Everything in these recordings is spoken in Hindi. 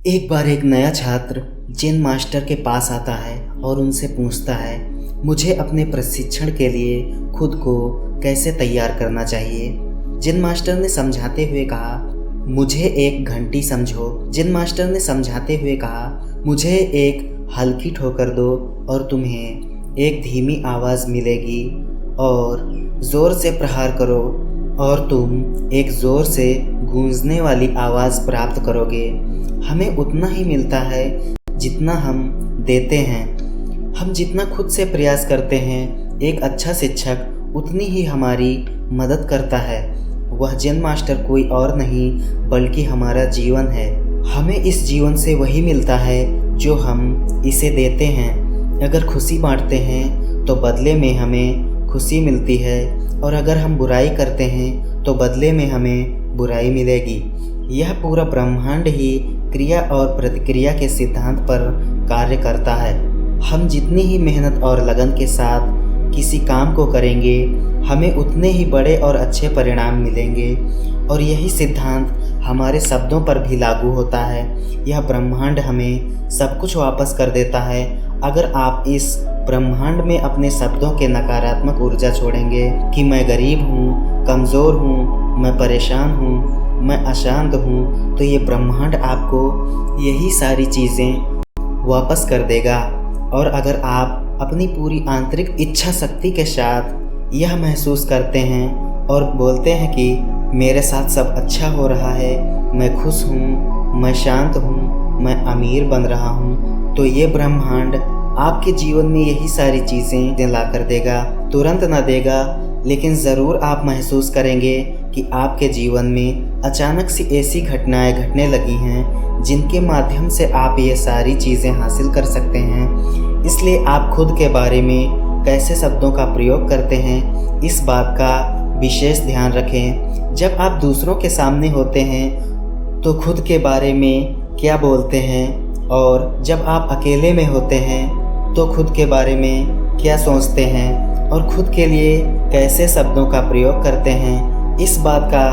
एक बार एक नया छात्र जेन मास्टर के पास आता है और उनसे पूछता है, मुझे अपने प्रशिक्षण के लिए खुद को कैसे तैयार करना चाहिए। जेन मास्टर ने समझाते हुए कहा, मुझे एक घंटी समझो। जेन मास्टर ने समझाते हुए कहा, मुझे एक हल्की ठोकर दो और तुम्हें एक धीमी आवाज़ मिलेगी और ज़ोर से प्रहार करो और तुम एक ज़ोर से गूंजने वाली आवाज़ प्राप्त करोगे। हमें उतना ही मिलता है जितना हम देते हैं। हम जितना खुद से प्रयास करते हैं, एक अच्छा शिक्षक उतनी ही हमारी मदद करता है। वह जेन मास्टर कोई और नहीं बल्कि हमारा जीवन है। हमें इस जीवन से वही मिलता है जो हम इसे देते हैं। अगर खुशी बांटते हैं तो बदले में हमें खुशी मिलती है और अगर हम बुराई करते हैं तो बदले में हमें बुराई मिलेगी। यह पूरा ब्रह्मांड ही क्रिया और प्रतिक्रिया के सिद्धांत पर कार्य करता है। हम जितनी ही मेहनत और लगन के साथ किसी काम को करेंगे, हमें उतने ही बड़े और अच्छे परिणाम मिलेंगे और यही सिद्धांत हमारे शब्दों पर भी लागू होता है। यह ब्रह्मांड हमें सब कुछ वापस कर देता है अगर आप इस ब्रह्मांड में अपने शब्दों के नकारात्मक ऊर्जा छोड़ेंगे कि मैं गरीब हूँ, कमज़ोर हूँ, मैं परेशान हूँ, मैं अशांत हूँ, तो ये ब्रह्मांड आपको यही सारी चीज़ें वापस कर देगा। और अगर आप अपनी पूरी आंतरिक इच्छा शक्ति के साथ यह महसूस करते हैं और बोलते हैं कि मेरे साथ सब अच्छा हो रहा है, मैं खुश हूँ, मैं शांत हूँ, मैं अमीर बन रहा हूँ, तो ये ब्रह्मांड आपके जीवन में यही सारी चीज़ें ला कर देगा। तुरंत ना देगा, लेकिन ज़रूर आप महसूस करेंगे कि आपके जीवन में अचानक से ऐसी घटनाएं घटने लगी हैं जिनके माध्यम से आप ये सारी चीज़ें हासिल कर सकते हैं। इसलिए आप खुद के बारे में कैसे शब्दों का प्रयोग करते हैं, इस बात का विशेष ध्यान रखें। जब आप दूसरों के सामने होते हैं तो खुद के बारे में क्या बोलते हैं और जब आप अकेले में होते हैं तो खुद के बारे में क्या सोचते हैं और खुद के लिए कैसे शब्दों का प्रयोग करते हैं, इस बात का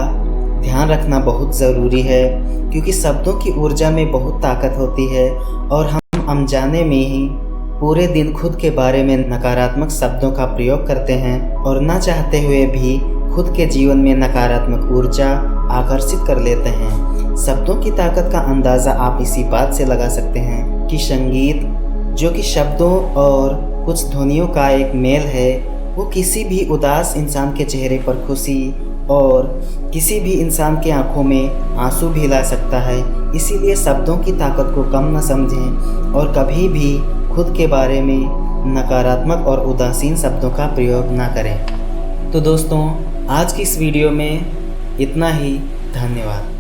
ध्यान रखना बहुत ज़रूरी है। क्योंकि शब्दों की ऊर्जा में बहुत ताकत होती है और हम अनजाने में ही पूरे दिन खुद के बारे में नकारात्मक शब्दों का प्रयोग करते हैं और ना चाहते हुए भी खुद के जीवन में नकारात्मक ऊर्जा आकर्षित कर लेते हैं। शब्दों की ताकत का अंदाज़ा आप इसी बात से लगा सकते हैं कि संगीत, जो कि शब्दों और कुछ ध्वनियों का एक मेल है, वो किसी भी उदास इंसान के चेहरे पर खुशी और किसी भी इंसान के आंखों में आंसू भी ला सकता है। इसीलिए शब्दों की ताकत को कम न समझें और कभी भी खुद के बारे में नकारात्मक और उदासीन शब्दों का प्रयोग ना करें। तो दोस्तों, आज की इस वीडियो में इतना ही। धन्यवाद।